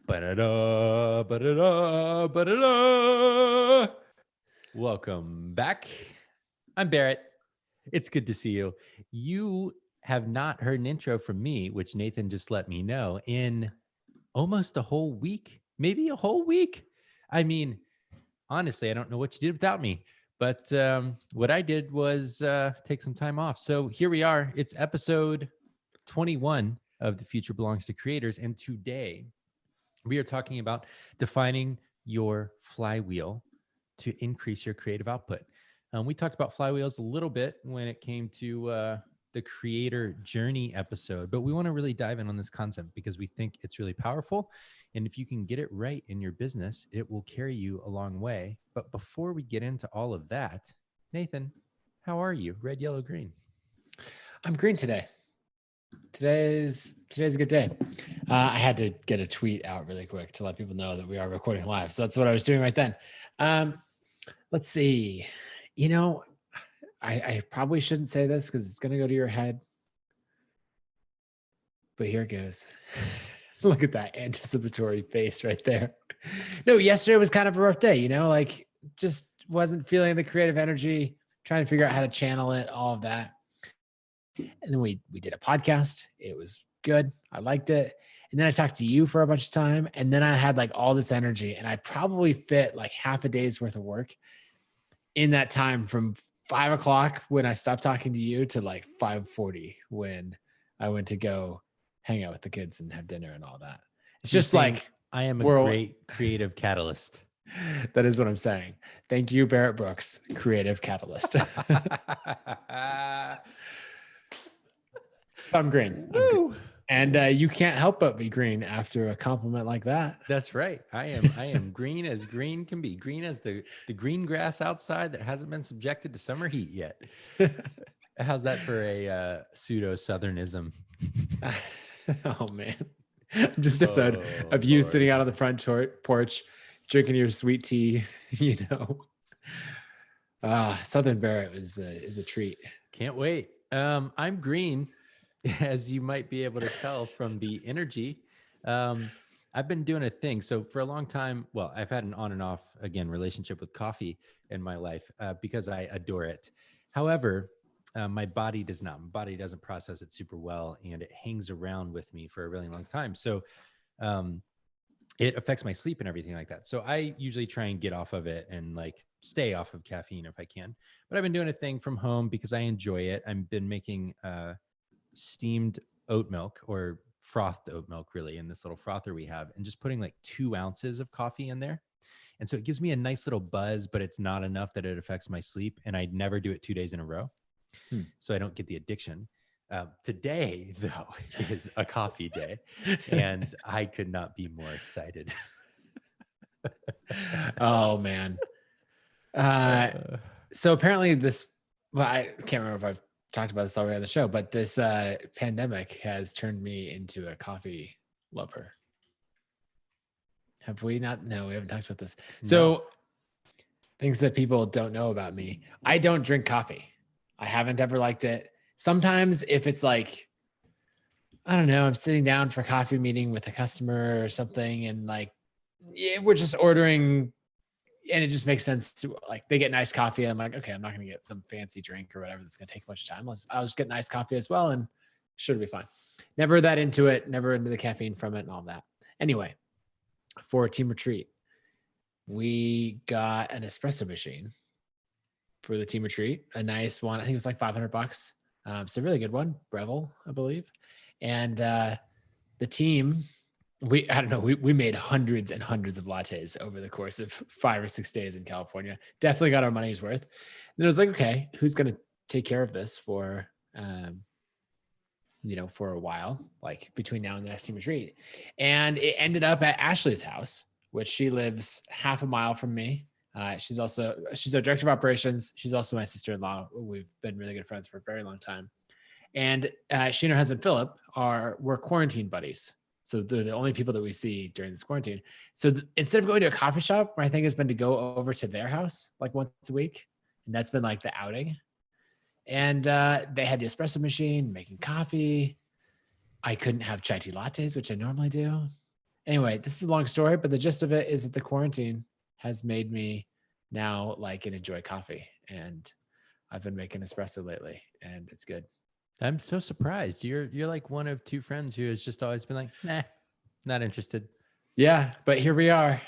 Ba-da-da, ba-da-da, ba-da-da. Welcome back. I'm Barrett. It's good to see you. You have not heard an intro from me, which Nathan just let me know, in almost a whole week, maybe a whole week. I mean, honestly, I don't know what you did without me, but what I did was take some time off. So here we are. It's episode 21 of The Future Belongs to Creators. And today, we are talking about defining your flywheel to increase your creative output. We talked about flywheels a little bit when it came to the creator journey episode, but we want to really dive in on this concept because we think it's really powerful. And if you can get it right in your business, it will carry you a long way. But before we get into all of that, Nathan, how are you? Red, yellow, green. I'm green today. Today's a good day. I had to get a tweet out really quick to let people know that we are recording live. So that's what I was doing right then. Let's see. You know, I probably shouldn't say this because it's going to go to your head. But here it goes. Look at that anticipatory face right there. No, yesterday was kind of a rough day, like just wasn't feeling the creative energy, trying to figure out how to channel it, all of that. And then we did a podcast. It was good. I liked it. And then I talked to you for a bunch of time. And then I had like all this energy, and I probably fit like half a day's worth of work in that time from 5 o'clock when I stopped talking to you to like 5:40 when I went to go hang out with the kids and have dinner and all that. It's just like, I am a great creative catalyst. That is what I'm saying. Thank you, Barrett Brooks, creative catalyst. I'm green. And you can't help but be green after a compliment like that. That's right. I am green as green can be. Green as the green grass outside that hasn't been subjected to summer heat yet. How's that for a pseudo southernism? Oh man. Just a side of you sitting out on the front porch, drinking your sweet tea, Southern Barrett is a treat. Can't wait. I'm green, as you might be able to tell from the energy. I've been doing a thing. So for a long time, well, I've had an on and off, again, relationship with coffee in my life because I adore it. However, my body does not. My body doesn't process it super well, and it hangs around with me for a really long time. So it affects my sleep and everything like that. So I usually try and get off of it and like stay off of caffeine if I can. But I've been doing a thing from home because I enjoy it. I've been making steamed oat milk, or frothed oat milk, really, in this little frother we have, and just putting like 2 ounces of coffee in there. And so it gives me a nice little buzz, but it's not enough that it affects my sleep. And I never do it 2 days in a row. So I don't get the addiction. Today, though, is a coffee day, and I could not be more excited. Oh, man. So apparently I can't remember if I've talked about this already on the show, but this pandemic has turned me into a coffee lover. Have we not? No, we haven't talked about this. No. So things that people don't know about me. I don't drink coffee. I haven't ever liked it. Sometimes if it's like, I don't know, I'm sitting down for a coffee meeting with a customer or something, and like, we're just ordering, and it just makes sense to like, they get nice coffee. I'm like, okay, I'm not going to get some fancy drink or whatever that's going to take much time. I'll just get nice coffee as well, and should be fine. Never that into it, never into the caffeine from it and all that. Anyway, for a team retreat, we got an espresso machine for the team retreat, a nice one. I think it was like $500. So a really good one, Breville, I believe. And the team, we made hundreds and hundreds of lattes over the course of 5 or 6 days in California. Definitely got our money's worth. And it was like, okay, who's going to take care of this for, for a while, like between now and the next team retreat? And it ended up at Ashley's house, which she lives half a mile from me. She's our director of operations. She's also my sister-in-law. We've been really good friends for a very long time. And she and her husband, Philip, were quarantine buddies. So they're the only people that we see during this quarantine. So instead of going to a coffee shop, my thing has been to go over to their house like once a week. And that's been like the outing. And they had the espresso machine, making coffee. I couldn't have chai tea lattes, which I normally do. Anyway, this is a long story, but the gist of it is that the quarantine has made me now like and enjoy coffee. And I've been making espresso lately and it's good. I'm so surprised. You're like one of two friends who has just always been like, nah, not interested. Yeah, but here we are.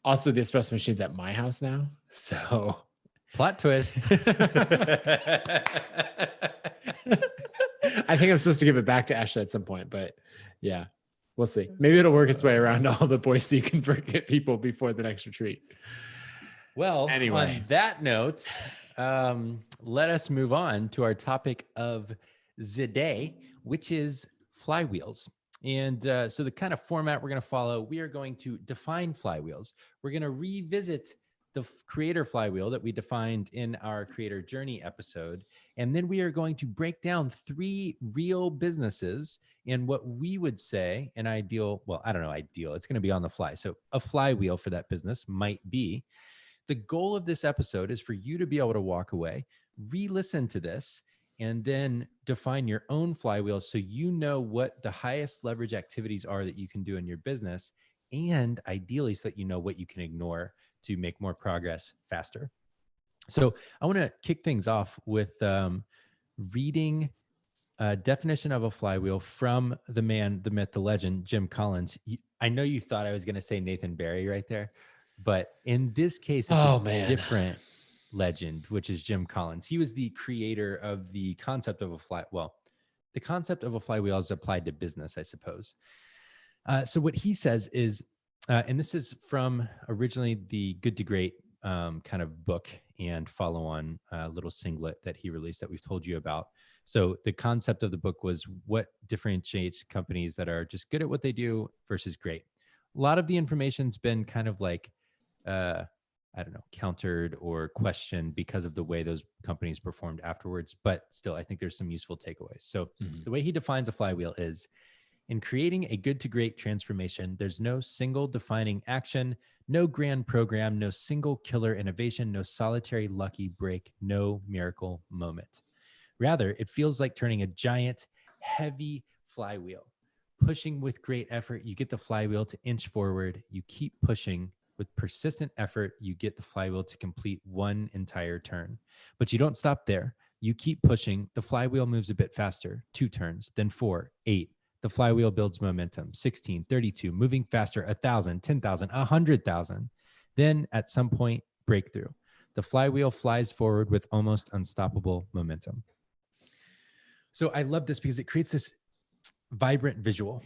Also, the espresso machine's at my house now. So Plot twist. I think I'm supposed to give it back to Ashley at some point, but yeah, we'll see. Maybe it'll work its way around all the Boise Convert people before the next retreat. Well, Anyway. on that note, let us move on to our topic of the day, which is flywheels. And so the kind of format we're going to follow, we are going to define flywheels. We're going to revisit the creator flywheel that we defined in our creator journey episode. And then we are going to break down 3 real businesses in what we would say an ideal, well, I don't know, ideal, it's going to be on the fly. So a flywheel for that business might be. The goal of this episode is for you to be able to walk away, re-listen to this, and then define your own flywheel so you know what the highest leverage activities are that you can do in your business, and ideally so that you know what you can ignore to make more progress faster. So I want to kick things off with reading a definition of a flywheel from the man, the myth, the legend, Jim Collins. I know you thought I was going to say Nathan Barry right there, but in this case, it's a different legend, which is Jim Collins. He was the creator of the concept of a the concept of a flywheel is applied to business, I suppose. So what he says is, and this is from originally the Good to Great kind of book and follow-on little singlet that he released that we've told you about. So the concept of the book was what differentiates companies that are just good at what they do versus great. A lot of the information's been kind of like, I don't know, countered or questioned because of the way those companies performed afterwards. But still, I think there's some useful takeaways. So the way he defines a flywheel is, in creating a good to great transformation, there's no single defining action, no grand program, no single killer innovation, no solitary lucky break, no miracle moment. Rather, it feels like turning a giant, heavy flywheel. Pushing with great effort, you get the flywheel to inch forward. You keep pushing with persistent effort, you get the flywheel to complete one entire turn. But you don't stop there. You keep pushing. The flywheel moves a bit faster, 2 turns, then 4, 8. The flywheel builds momentum, 16, 32, moving faster, 1,000, 10,000, 100,000. Then at some point, breakthrough. The flywheel flies forward with almost unstoppable momentum. So I love this because it creates this vibrant visual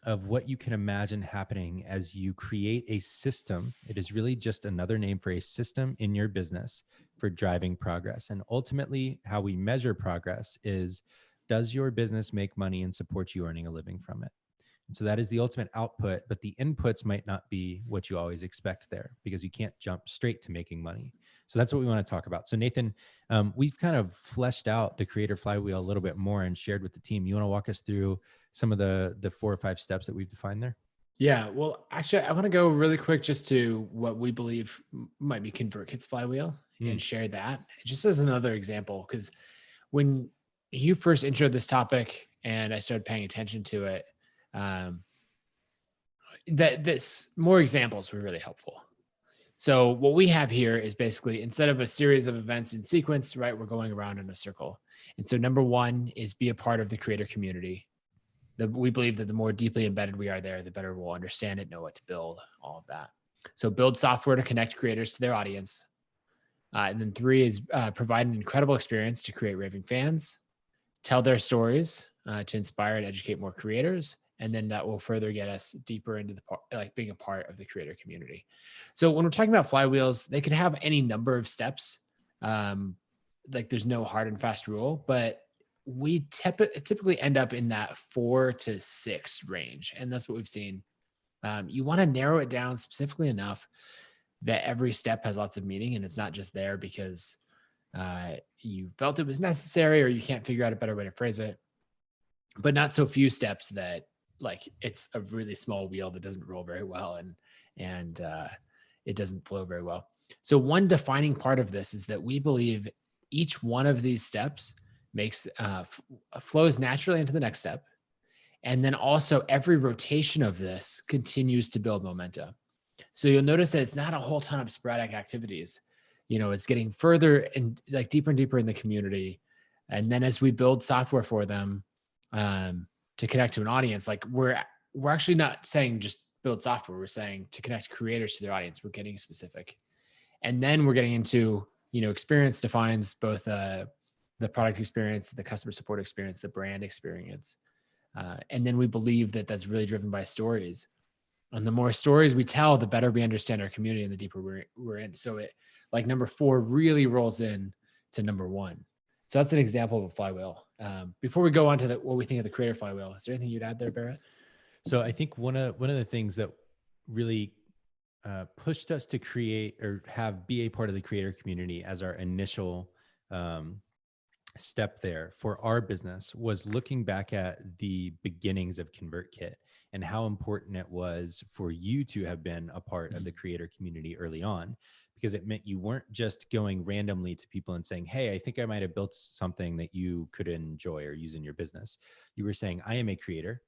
of what you can imagine happening as you create a system. It is really just another name for a system in your business for driving progress. And ultimately, how we measure progress is, does your business make money and support you earning a living from it? And so that is the ultimate output, but the inputs might not be what you always expect there, because you can't jump straight to making money. So that's what we want to talk about. So Nathan, we've kind of fleshed out the creator flywheel a little bit more and shared with the team. You want to walk us through some of the 4 or 5 steps that we've defined there? Yeah, well, actually, I want to go really quick just to what we believe might be ConvertKit's flywheel and share that just as another example. Because when you first introed this topic and I started paying attention to it, this more examples were really helpful. So what we have here is basically, instead of a series of events in sequence, right, we're going around in a circle. And so number 1 is be a part of the creator community. We believe that the more deeply embedded we are there, the better we'll understand it, know what to build, all of that. So build software to connect creators to their audience. And then 3 is provide an incredible experience to create raving fans, tell their stories to inspire and educate more creators. And then that will further get us deeper into being a part of the creator community. So when we're talking about flywheels, they could have any number of steps. There's no hard and fast rule, but we typically end up in that 4 to 6 range. And that's what we've seen. You want to narrow it down specifically enough that every step has lots of meaning, and it's not just there because you felt it was necessary or you can't figure out a better way to phrase it, but not so few steps that it's a really small wheel that doesn't roll very well and it doesn't flow very well. So one defining part of this is that we believe each one of these steps flows naturally into the next step, And then also every rotation of this continues to build momentum. So you'll notice that it's not a whole ton of sporadic activities. It's getting further and like deeper and deeper in the community. And then as we build software for them to connect to an audience, like we're actually not saying just build software. We're saying to connect creators to their audience. We're getting specific. And then we're getting into, experience defines both the product experience, the customer support experience, the brand experience. And then we believe that that's really driven by stories. And the more stories we tell, the better we understand our community and the deeper we're in. So it, like, number 4 really rolls in to number 1. So that's an example of a flywheel. Before we go on to what we think of the creator flywheel, is there anything you'd add there, Barrett? So I think one of the things that really pushed us to create or be a part of the creator community as our initial step there for our business was looking back at the beginnings of ConvertKit and how important it was for you to have been a part of the creator community early on, because it meant you weren't just going randomly to people and saying, hey, I think I might have built something that you could enjoy or use in your business. You were saying, I am a creator.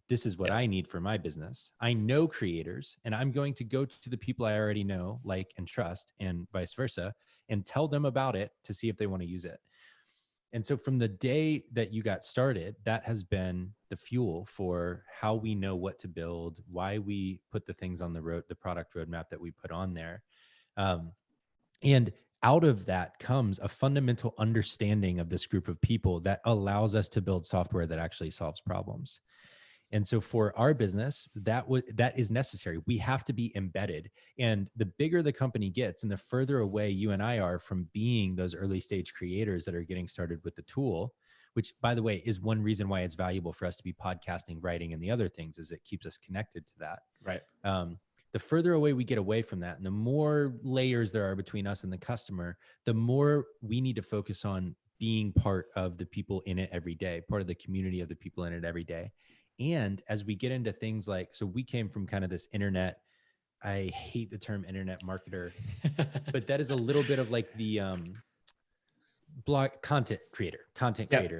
This is what I need for my business. I know creators, and I'm going to go to the people I already know, like, and trust, and vice versa, and tell them about it to see if they want to use it. And so from the day that you got started, that has been the fuel for how we know what to build, why we put the things on the product roadmap that we put on there. And out of that comes a fundamental understanding of this group of people that allows us to build software that actually solves problems. And so for our business, that is necessary. We have to be embedded. And the bigger the company gets and the further away you and I are from being those early stage creators that are getting started with the tool, which, by the way, is one reason why it's valuable for us to be podcasting, writing, and the other things, is it keeps us connected to that. Right. The further away we get away from that, and the more layers there are between us and the customer, the more we need to focus on being part of the people in it every day, part of the community of the people in it every day. And as we get into things like, so we came from kind of this internet, I hate the term internet marketer, but that is a little bit of like the blog content creator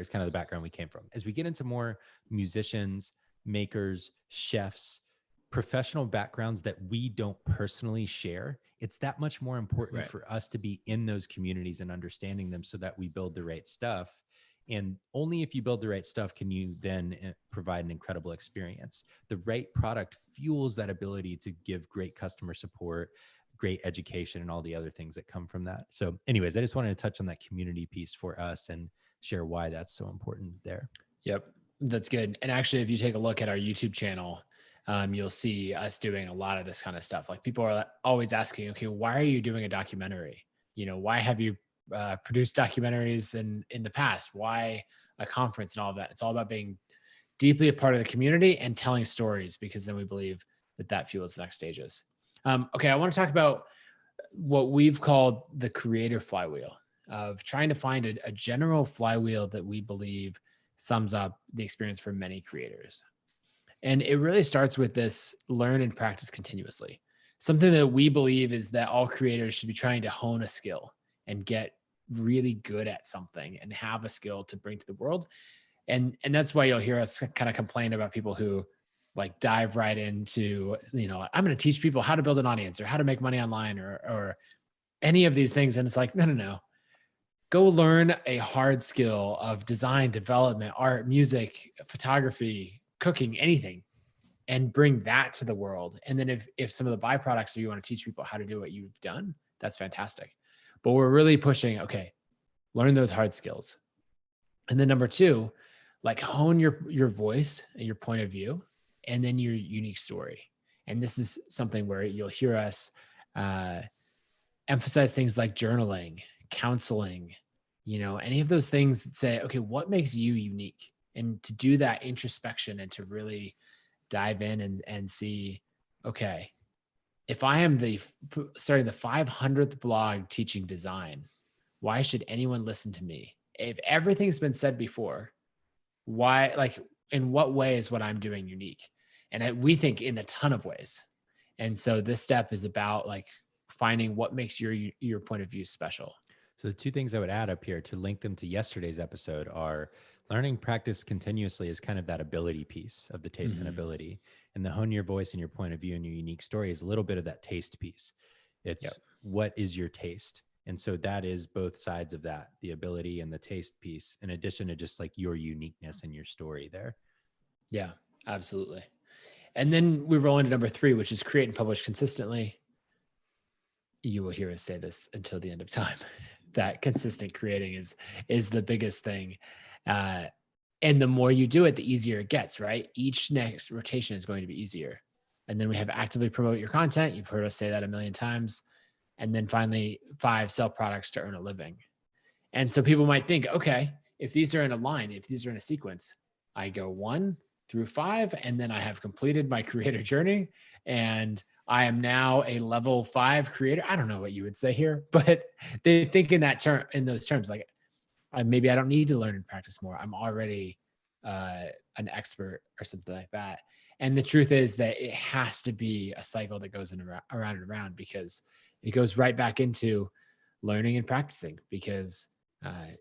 is kind of the background we came from. As we get into more musicians, makers, chefs, professional backgrounds that we don't personally share, it's that much more important for us to be in those communities and understanding them so that we build the right stuff. And only if you build the right stuff can you then provide an incredible experience. The right product fuels that ability to give great customer support, great education, and all the other things that come from that. So anyways, I just wanted to touch on that community piece for us and share why that's so important there. Yep, that's good. And actually, if you take a look at our YouTube channel, you'll see us doing a lot of this kind of stuff. Like, people are always asking, okay, why are you doing a documentary? Why have you produced documentaries in the past? Why a conference and all of that? It's all about being deeply a part of the community and telling stories, because then we believe that fuels the next stages. Okay, I want to talk about what we've called the creator flywheel, of trying to find a general flywheel that we believe sums up the experience for many creators. And it really starts with this: learn and practice continuously. Something that we believe is that all creators should be trying to hone a skill and get really good at something and have a skill to bring to the world. And that's why you'll hear us kind of complain about people who like dive right into, I'm going to teach people how to build an audience or how to make money online or any of these things. And it's like, no. Go learn a hard skill of design, development, art, music, photography, cooking, anything, and bring that to the world. And then if some of the byproducts are you want to teach people how to do what you've done, that's fantastic. But we're really pushing, okay, learn those hard skills. And then number 2, like, hone your voice and your point of view, and then your unique story. And this is something where you'll hear us emphasize things like journaling, counseling, any of those things that say, okay, what makes you unique? And to do that introspection and to really dive in and see, okay, if I am starting the 500th blog teaching design, why should anyone listen to me? If everything's been said before, why, like, in what way is what I'm doing unique? And we think in a ton of ways. And so this step is about like finding what makes your point of view special. So the 2 things I would add up here to link them to yesterday's episode are, Learning practice continuously is kind of that ability piece of the taste and Mhm. ability. And the hone your voice and your point of view and your unique story is a little bit of that taste piece. It's Yep. what is your taste? And so that is both sides of that, the ability and the taste piece, in addition to just like your uniqueness and your story there. Yeah, absolutely. And then we roll into number 3, which is create and publish consistently. You will hear us say this until the end of time. That consistent creating is the biggest thing. Uh, and the more you do it, the easier it gets, right? Each next rotation is going to be easier. And then we have actively promote your content. You've heard us say that a million times. And then finally, 5, sell products to earn a living. And so people might think, okay, if these are in a line, if these are in a sequence, I go 1 through 5, and then I have completed my creator journey, and I am now a level 5 creator. I don't know what you would say here, but they think in that term, in those terms, like maybe I don't need to learn and practice more. I'm already an expert or something like that. And the truth is that it has to be a cycle that goes in around and around, because it goes right back into learning and practicing. Because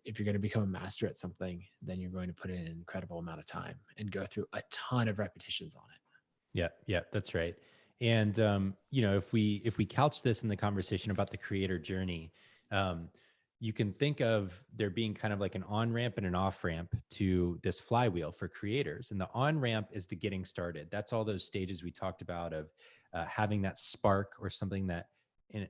if you're going to become a master at something, then you're going to put in an incredible amount of time and go through a ton of repetitions on it. Yeah, yeah, that's right. And if we couch this in the conversation about the creator journey, um, you can think of there being kind of like an on ramp and an off ramp to this flywheel for creators. And the on ramp is the getting started. That's all those stages we talked about of having that spark or something that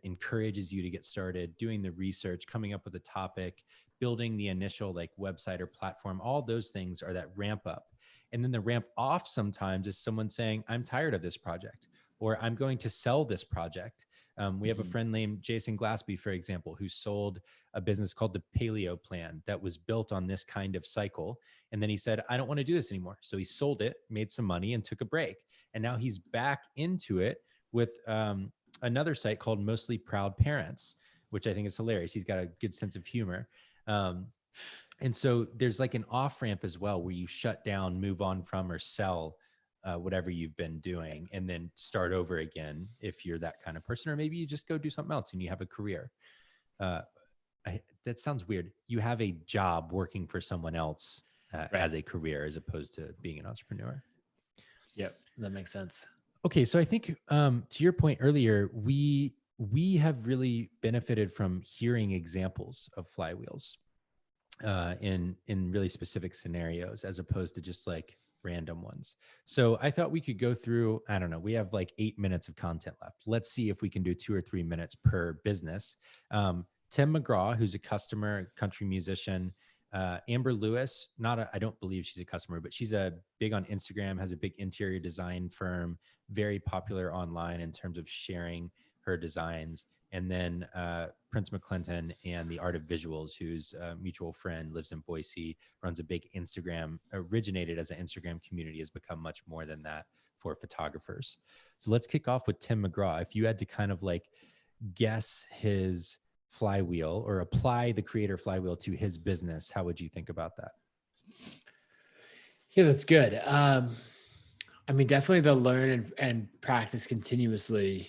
encourages you to get started, doing the research, coming up with a topic, building the initial like website or platform. All those things are that ramp up. And then the ramp off sometimes is someone saying, I'm tired of this project, or I'm going to sell this project. We have a Mhm. friend named Jason Glassby, for example, who sold a business called the Paleo Plan that was built on this kind of cycle. And then he said, I don't want to do this anymore. So he sold it, made some money, and took a break. And now he's back into it with another site called Mostly Proud Parents, which I think is hilarious. He's got a good sense of humor. Um, and so there's like an off ramp as well where you shut down, move on from, or sell whatever you've been doing and then start over again if you're that kind of person. Or maybe you just go do something else and you have a career. Uh, that sounds weird. You have a job working for someone else Right. as a career as opposed to being an entrepreneur. Yep. That makes sense. Okay, so I think to your point earlier, we have really benefited from hearing examples of flywheels in really specific scenarios as opposed to just like random ones. So I thought we could go through, I don't know, we have like 8 minutes of content left. Let's see if we can do 2 or 3 minutes per business. Tim McGraw, who's a customer, country musician. Amber Lewis, I don't believe she's a customer, but she's a big on Instagram, has a big interior design firm, very popular online in terms of sharing her designs. And then Prince McClinton and the Art of Visuals, whose mutual friend lives in Boise, runs a big Instagram, originated as an Instagram community, has become much more than that for photographers. So let's kick off with Tim McGraw. If you had to kind of like guess his flywheel or apply the creator flywheel to his business, how would you think about that? Yeah, that's good. I mean, definitely the learn and practice continuously,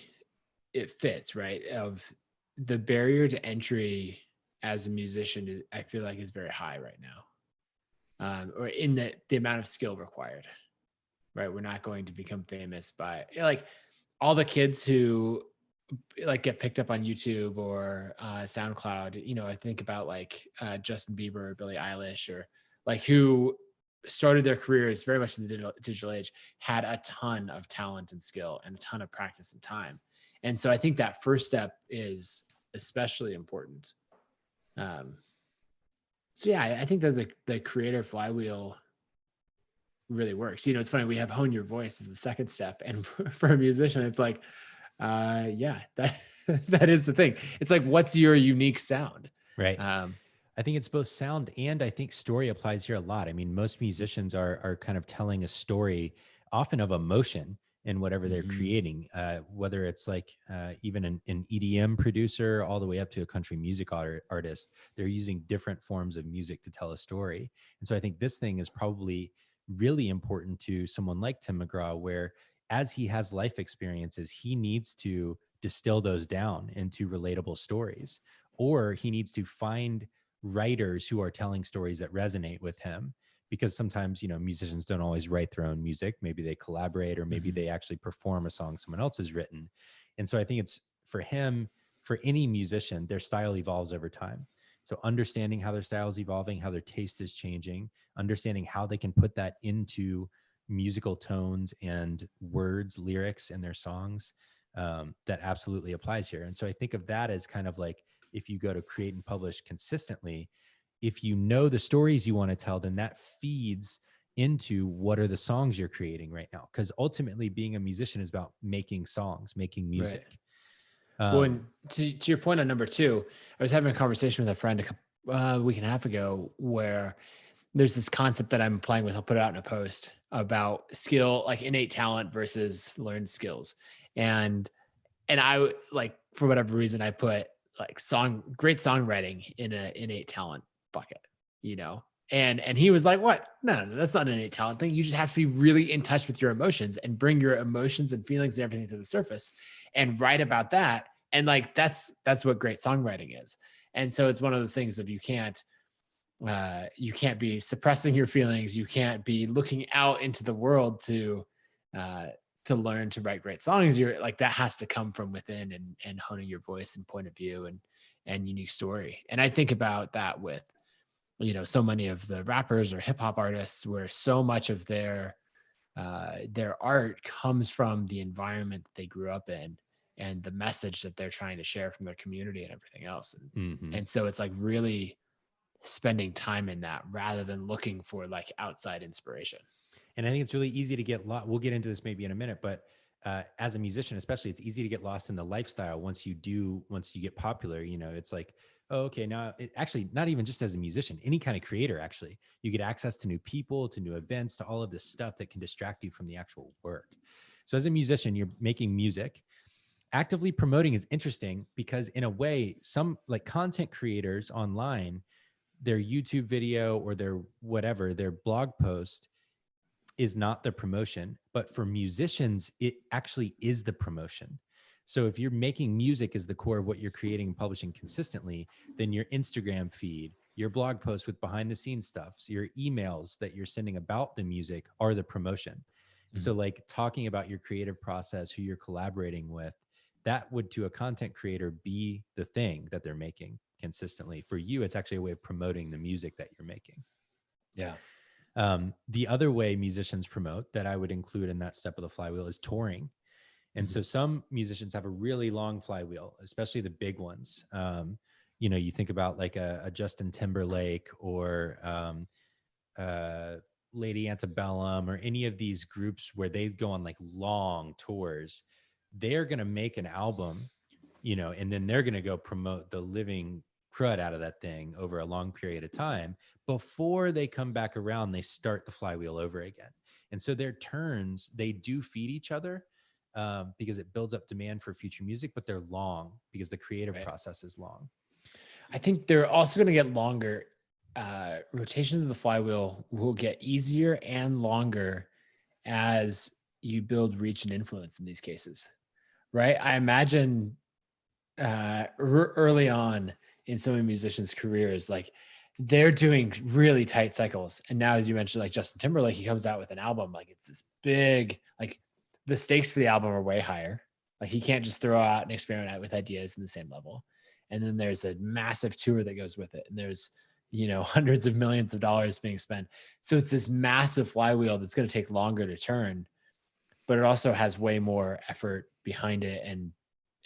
it fits, right? Of the barrier to entry as a musician, I feel like is very high right now. Or in the amount of skill required, right? We're not going to become famous by like all the kids who like get picked up on YouTube or SoundCloud. You know, I think about like Justin Bieber or Billie Eilish, or like who started their careers very much in the digital age, had a ton of talent and skill and a ton of practice and time. And so I think that first step is especially important. Um, so yeah, I think that the creator flywheel really works. You know, it's funny, we have hone your voice as the second step. And for a musician, it's like, yeah, that that is the thing. It's like, what's your unique sound? Right. Um, I think it's both sound and I think story applies here a lot. I mean, most musicians are kind of telling a story, often of emotion in whatever they're mhm. creating. Whether it's like even an EDM producer, all the way up to a country music artist, they're using different forms of music to tell a story. And so I think this thing is probably really important to someone like Tim McGraw, where as he has life experiences, he needs to distill those down into relatable stories, or he needs to find writers who are telling stories that resonate with him, because sometimes, musicians don't always write their own music. Maybe they collaborate, or maybe Mhm. they actually perform a song someone else has written. And so I think it's for him, for any musician, their style evolves over time. So understanding how their style is evolving, how their taste is changing, understanding how they can put that into musical tones and words, lyrics in their songs, that absolutely applies here. And so I think of that as kind of like, if you go to create and publish consistently, if you know the stories you want to tell, then that feeds into what are the songs you're creating right now. Because ultimately, being a musician is about making songs, making Right. music. Well, Um, and to your point on number two, I was having a conversation with a friend a week and a half ago where there's this concept that I'm playing with. I'll put it out in a post about skill, like innate talent versus learned skills. And I like, for whatever reason, I put like great songwriting in a innate talent bucket, you know? And he was like, what? No, that's not an innate talent thing. You just have to be really in touch with your emotions and bring your emotions and feelings and everything to the surface and write about that. And like, that's what great songwriting is. And so it's one of those things of you can't be suppressing your feelings. You can't be looking out into the world uh, to learn to write great songs. You're like, that has to come from within, and honing your voice and point of view and unique story. And I think about that with, so many of the rappers or hip hop artists, where so much of their art comes from the environment that they grew up in and the message that they're trying to share from their community and everything else. And mhm. and so it's like really spending time in that rather than looking for like outside inspiration. And I think it's really easy to get lost. We'll get into this maybe in a minute, but as a musician, especially, it's easy to get lost in the lifestyle once you get popular. It's like, oh, okay, now actually, not even just as a musician, any kind of creator, actually, you get access to new people, to new events, to all of this stuff that can distract you from the actual work. So as a musician, you're making music. Actively promoting is interesting because, in a way, some like content creators online, their YouTube video or their whatever, their blog post is not the promotion, but for musicians, it actually is the promotion. So if you're making music as the core of what you're creating and publishing consistently, then your Instagram feed, your blog posts with behind the scenes stuff, so your emails that you're sending about the music are the promotion. So Mhm. like talking about your creative process, who you're collaborating with, that would to a content creator be the thing that they're making consistently. For you, it's actually a way of promoting the music that you're making. Yeah. The other way musicians promote that I would include in that step of the flywheel is touring. And Mhm. so some musicians have a really long flywheel, especially the big ones. You think about like a Justin Timberlake or uh, Lady Antebellum or any of these groups where they go on like long tours. They're going to make an album, and then they're going to go promote the living crud out of that thing over a long period of time. Before they come back around, they start the flywheel over again. And so their turns, they do feed each other, because it builds up demand for future music, but they're long because the creative Right. process is long. I think they're also going to get longer. Rotations of the flywheel will get easier and longer as you build reach and influence in these cases, right? I imagine early on in some of musicians' careers, like they're doing really tight cycles. And now, as you mentioned, like Justin Timberlake, he comes out with an album, like it's this big, like the stakes for the album are way higher. Like he can't just throw out and experiment with ideas in the same level. And then there's a massive tour that goes with it. And there's, hundreds of millions of dollars being spent. So it's this massive flywheel that's going to take longer to turn, but it also has way more effort behind it, and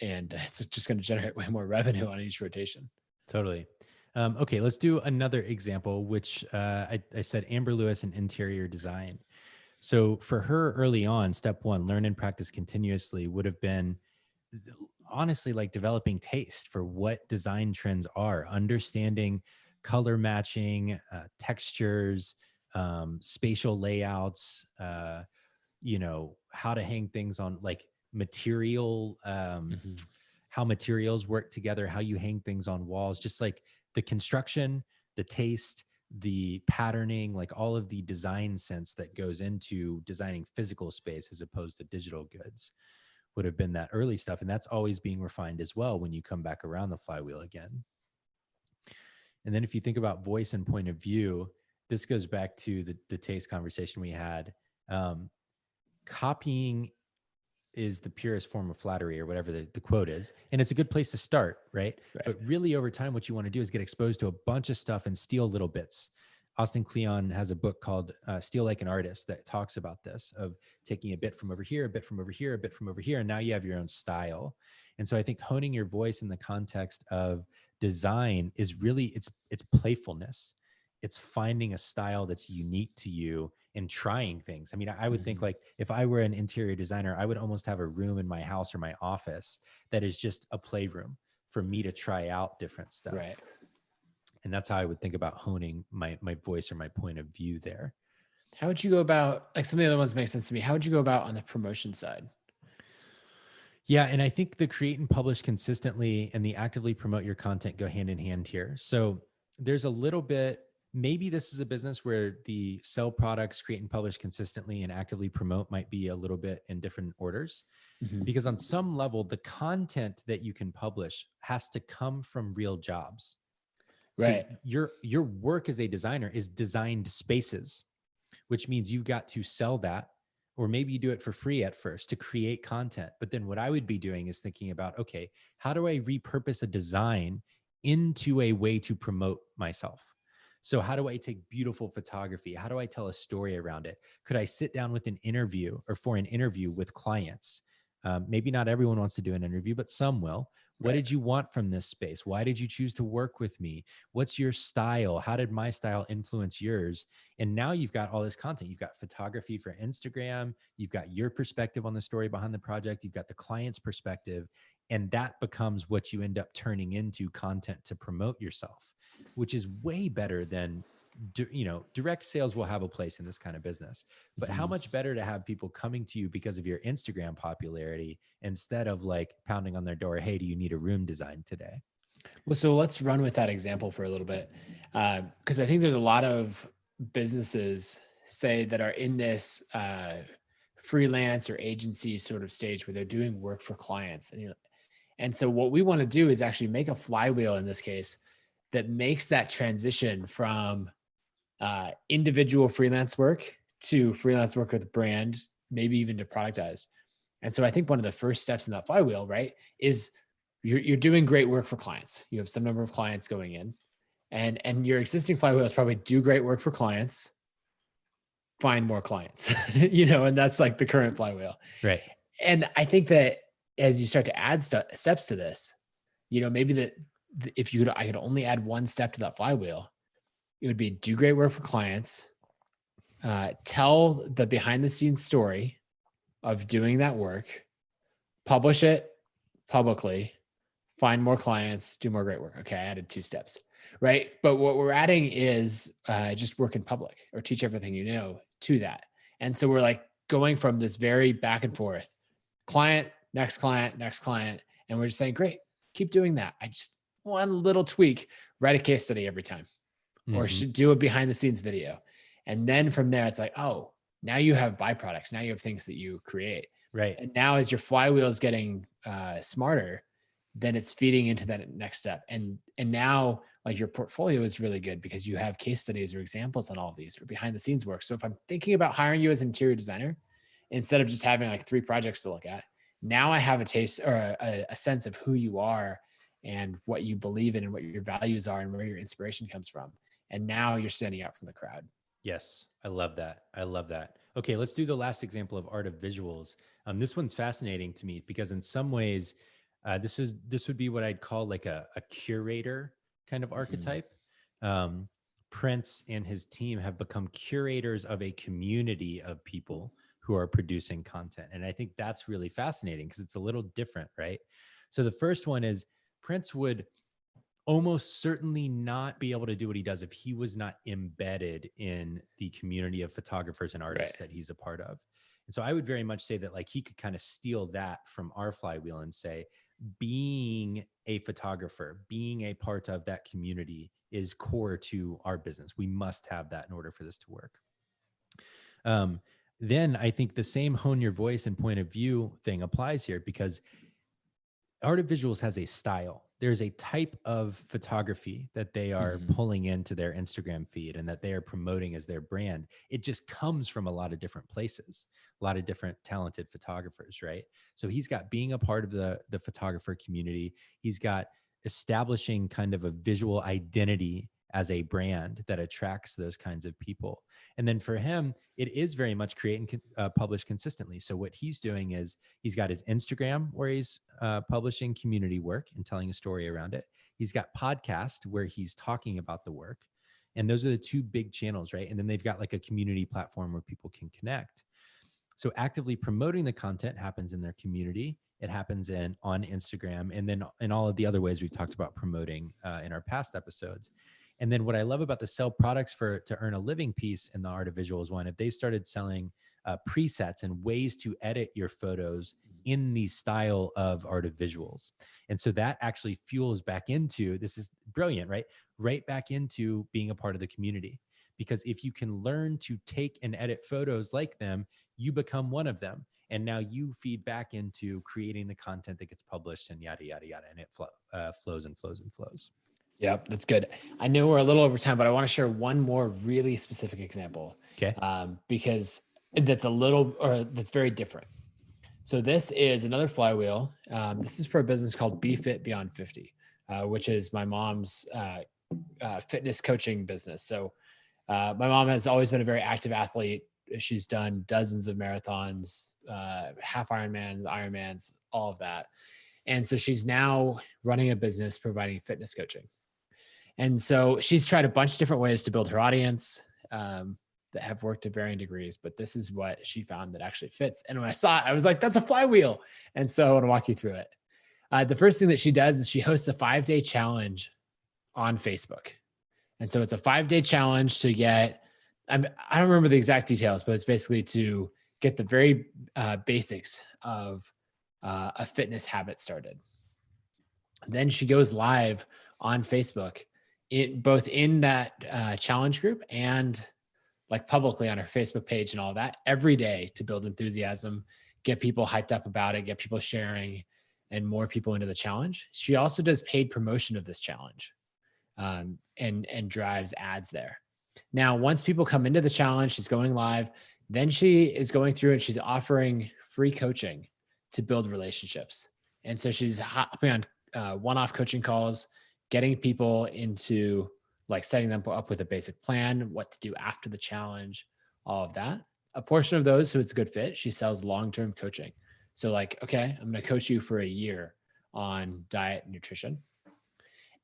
it's just going to generate way more revenue on each rotation. Totally. Okay, let's do another example, which I said Amber Lewis in interior design. So for her early on, step one, learn and practice continuously, would have been honestly like developing taste for what design trends are, understanding color matching, textures, spatial layouts, how to hang things on like material, Mhm. how materials work together, how you hang things on walls, just like the construction, the taste, the patterning, like all of the design sense that goes into designing physical space as opposed to digital goods would have been that early stuff. And that's always being refined as well when you come back around the flywheel again. And then if you think about voice and point of view, this goes back to the taste conversation we had. Um, Copying is the purest form of flattery, or whatever the quote is. And it's a good place to start, right? Right. But really over time, what you want to do is get exposed to a bunch of stuff and steal little bits. Austin Kleon has a book called Steal Like an Artist that talks about this, of taking a bit from over here, a bit from over here, a bit from over here, and now you have your own style. And so I think honing your voice in the context of design is really, it's playfulness. It's finding a style that's unique to you and trying things. I mean, I would think, like, if I were an interior designer, I would almost have a room in my house or my office that is just a playroom for me to try out different stuff. Right. And that's how I would think about honing my voice or my point of view there. How would you go about, like, some of the other ones make sense to me. How would you go about on the promotion side? Yeah. And I think the create and publish consistently and the actively promote your content go hand in hand here. So there's a little bit, maybe this is a business where the sell products, create and publish consistently, and actively promote might be a little bit in different orders. Because on some level, the content that you can publish has to come from real jobs. Right. So your work as a designer is designed spaces, which means you've got to sell that, or maybe you do it for free at first to create content. But then what I would be doing is thinking about, okay, how do I repurpose a design into a way to promote myself? So how do I take beautiful photography? How do I tell a story around it? Could I sit down with an interview, or for an interview with clients? Maybe not everyone wants to do an interview, but some will. What Right. did you want from this space? Why did you choose to work with me? What's your style? How did my style influence yours? And now you've got all this content. You've got photography for Instagram. You've got your perspective on the story behind the project. You've got the client's perspective. And that becomes what you end up turning into content to promote yourself, which is way better than, direct sales will have a place in this kind of business. But how much better to have people coming to you because of your Instagram popularity instead of like pounding on their door, hey, do you need a room designed today? Well, so let's run with that example for a little bit. Because I think there's a lot of businesses, say, that are in this freelance or agency sort of stage where they're doing work for clients. And so what we want to do is actually make a flywheel in this case that makes that transition from individual freelance work to freelance work with a brand, maybe even to productize. And so I think one of the first steps in that flywheel, right, is you're doing great work for clients. You have some number of clients going in, and your existing flywheel is probably do great work for clients, find more clients, and that's like the current flywheel. Right. And I think that as you start to add steps to this, maybe that if I could only add one step to that flywheel, it would be do great work for clients, tell the behind the scenes story of doing that work, publish it publicly, find more clients, do more great work. Okay, I added 2 steps, right? But what we're adding is just work in public or teach everything you know to that. And so we're like going from this very back and forth, client, next client, next client. And we're just saying, great, keep doing that. I just one little tweak, write a case study every time, or should do a behind the scenes video. And then from there, it's like, oh, now you have byproducts. Now you have things that you create. Right. And now as your flywheel is getting smarter, then it's feeding into that next step. And now like your portfolio is really good because you have case studies or examples on all of these or behind the scenes work. So if I'm thinking about hiring you as an interior designer, instead of just having like 3 projects to look at, now I have a taste or a sense of who you are and what you believe in and what your values are and where your inspiration comes from. And now you're standing out from the crowd. Yes, I love that. I love that. Okay, let's do the last example of art of visuals. This one's fascinating to me because in some ways, this would be what I'd call like a curator kind of archetype. Prince and his team have become curators of a community of people who are producing content, and I think that's really fascinating because it's a little different, right? So the first one is Prince would almost certainly not be able to do what he does if he was not embedded in the community of photographers and artists that he's a part of. And so I would very much say that like he could kind of steal that from our flywheel and say, being a photographer, being a part of that community is core to our business. We must have that in order for this to work. Then I think the same hone your voice and point of view thing applies here because art of visuals has a style. there's a type of photography that they are Mhm. pulling into their Instagram feed and that they are promoting as their brand. It just comes from a lot of different places, a lot of different talented photographers, right? So he's got being a part of the photographer community. He's got establishing kind of a visual identity as a brand that attracts those kinds of people. And then for him, it is very much create and publish consistently. So what he's doing is he's got his Instagram where he's publishing community work and telling a story around it. He's got podcast where he's talking about the work. And those are the two big channels, right? And then they've got like a community platform where people can connect. So actively promoting the content happens in their community. It happens on Instagram, and then in all of the other ways we've talked about promoting in our past episodes. And then what I love about the sell products to earn a living piece in the art of visuals one, if they started selling presets and ways to edit your photos in the style of art of visuals. And so that actually fuels back into, this is brilliant, right? Right back into being a part of the community. Because if you can learn to take and edit photos like them, you become one of them. And now you feed back into creating the content that gets published and yada, yada, yada. And it flows and flows and flows. Yep, that's good. I know we're a little over time, but I want to share one more really specific example Okay. because that's very different. So this is another flywheel. This is for a business called Be Fit Beyond 50, which is my mom's fitness coaching business. So my mom has always been a very active athlete. She's done dozens of marathons, half Ironmans, all of that. And so she's now running a business providing fitness coaching. And so she's tried a bunch of different ways to build her audience that have worked to varying degrees, but this is what she found that actually fits. And when I saw it, I was like, that's a flywheel. And so I want to walk you through it. The first thing that she does is she hosts a 5-day challenge on Facebook. And so it's a 5-day challenge to get, I don't remember the exact details, but it's basically to get the very basics of a fitness habit started. Then she goes live on Facebook, both in that challenge group and like publicly on her Facebook page and all that every day to build enthusiasm, get people hyped up about it, get people sharing and more people into the challenge. She also does paid promotion of this challenge and drives ads there. Now, once people come into the challenge, she's going live. Then she is going through and she's offering free coaching to build relationships. And so she's hopping on one-off coaching calls, getting people into like setting them up with a basic plan, what to do after the challenge, all of that. A portion of those who it's a good fit, she sells long-term coaching. So like, okay, I'm going to coach you for a year on diet and nutrition.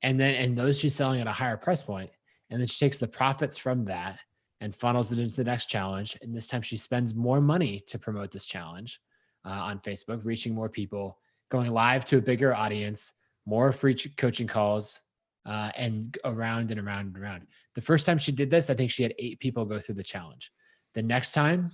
And those she's selling at a higher price point. And then she takes the profits from that and funnels it into the next challenge. And this time she spends more money to promote this challenge on Facebook, reaching more people, going live to a bigger audience, more free coaching calls, and around and around and around. The first time she did this, I think she had 8 people go through the challenge. The next time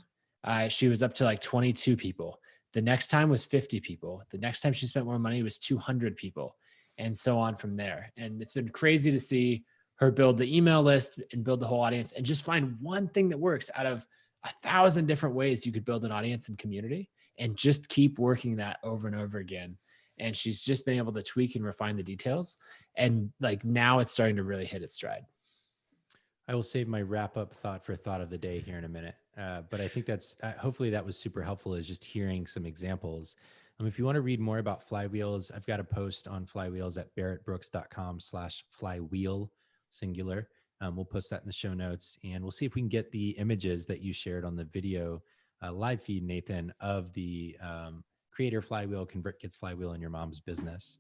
she was up to like 22 people. The next time was 50 people. The next time she spent more money was 200 people, and so on from there. And it's been crazy to see her build the email list and build the whole audience and just find one thing that works out of 1,000 different ways you could build an audience and community, and just keep working that over and over again. And she's just been able to tweak and refine the details. And like now it's starting to really hit its stride. I will save my wrap up thought for thought of the day here in a minute. But I think that's hopefully that was super helpful, is just hearing some examples. If you want to read more about flywheels, I've got a post on flywheels at barrettbrooks.com/flywheel singular. We'll post that in the show notes, and we'll see if we can get the images that you shared on the video live feed, Nathan, of the creator flywheel, convert kids flywheel in your mom's business.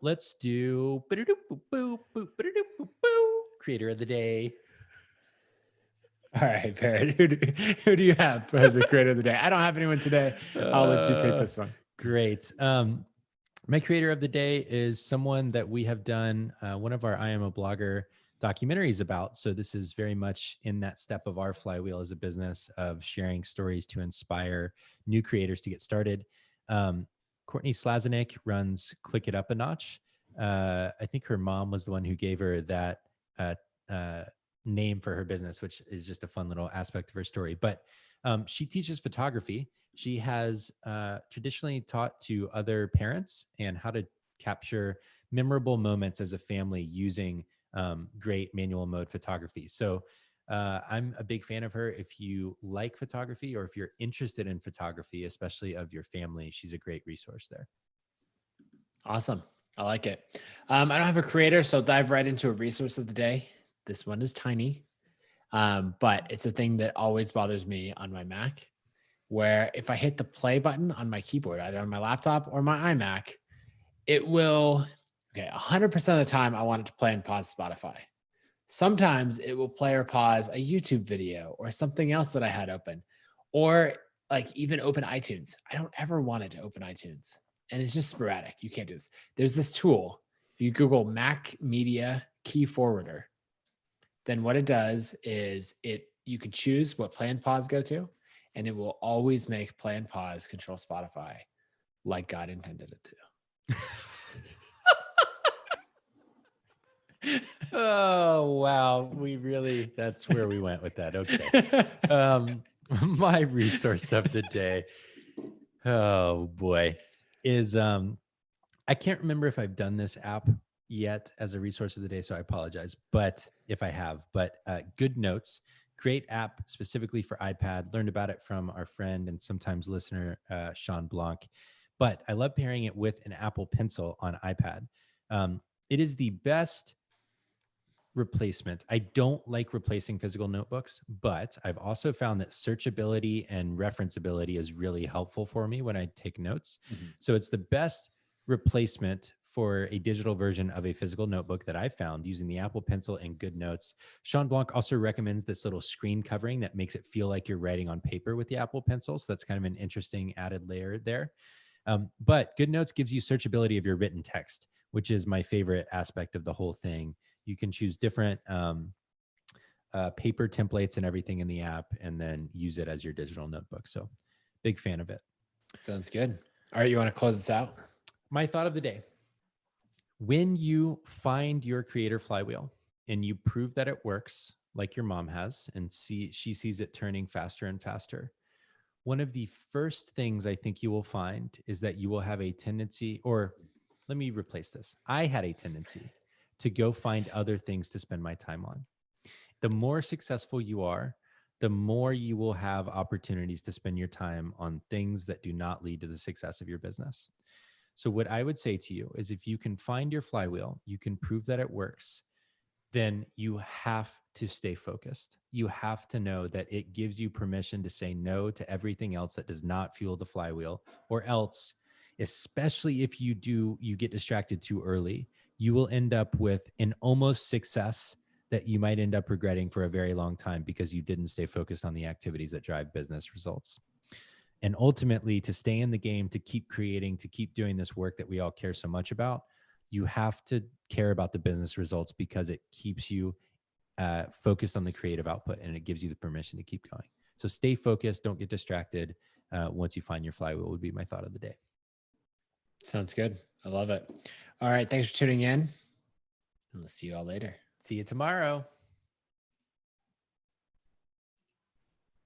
Let's do creator of the day. All right, Barrett, who do you have as a creator of the day? I don't have anyone today. I'll let you take this one. Great. My creator of the day is someone that we have done one of our I Am a Blogger documentaries about. So this is very much in that step of our flywheel as a business of sharing stories to inspire new creators to get started. Courtney Slazenik runs Click It Up a Notch. I think her mom was the one who gave her that name for her business, which is just a fun little aspect of her story. But she teaches photography. She has traditionally taught to other parents and how to capture memorable moments as a family using great manual mode photography. So I'm a big fan of her. If you like photography or if you're interested in photography, especially of your family, she's a great resource there. Awesome. I like it. I don't have a creator, so I'll dive right into a resource of the day. This one is tiny, but it's a thing that always bothers me on my Mac, where if I hit the play button on my keyboard, either on my laptop or my iMac, it will, okay, 100% of the time I want it to play and pause Spotify. Sometimes it will play or pause a YouTube video or something else that I had open, or like even open iTunes. I don't ever want it to open iTunes. And it's just sporadic. You can't do this. There's this tool. If you Google Mac Media Key Forwarder, then what it does is you can choose what play and pause go to, and it will always make play and pause control Spotify like God intended it to. Oh, wow. That's where we went with that. Okay. My resource of the day, oh boy, is I can't remember if I've done this app yet as a resource of the day, so I apologize. But if I have, Good Notes, great app specifically for iPad. Learned about it from our friend and sometimes listener, Sean Blanc. But I love pairing it with an Apple Pencil on iPad. It is the best replacement. I don't like replacing physical notebooks, but I've also found that searchability and referenceability is really helpful for me when I take notes. Mm-hmm. So it's the best replacement for a digital version of a physical notebook that I found using the Apple Pencil and Good Notes. Sean Blanc also recommends this little screen covering that makes it feel like you're writing on paper with the Apple Pencil. So that's kind of an interesting added layer there. But Good Notes gives you searchability of your written text, which is my favorite aspect of the whole thing. You can choose different paper templates and everything in the app and then use it as your digital notebook. So big fan of it. Sounds good. All right. You want to close this out? My thought of the day. When you find your creator flywheel and you prove that it works like your mom has and she sees it turning faster and faster, one of the first things I think you will find is that you will have a tendency, or let me replace this. I had a tendency to go find other things to spend my time on. The more successful you are, the more you will have opportunities to spend your time on things that do not lead to the success of your business. So what I would say to you is if you can find your flywheel, you can prove that it works, then you have to stay focused. You have to know that it gives you permission to say no to everything else that does not fuel the flywheel, or else, especially if you get distracted too early, you will end up with an almost success that you might end up regretting for a very long time because you didn't stay focused on the activities that drive business results. And ultimately, to stay in the game, to keep creating, to keep doing this work that we all care so much about, you have to care about the business results because it keeps you focused on the creative output and it gives you the permission to keep going. So stay focused. Don't get distracted. Once you find your flywheel would be my thought of the day. Sounds good. I love it. All right. Thanks for tuning in. And we'll see you all later. See you tomorrow.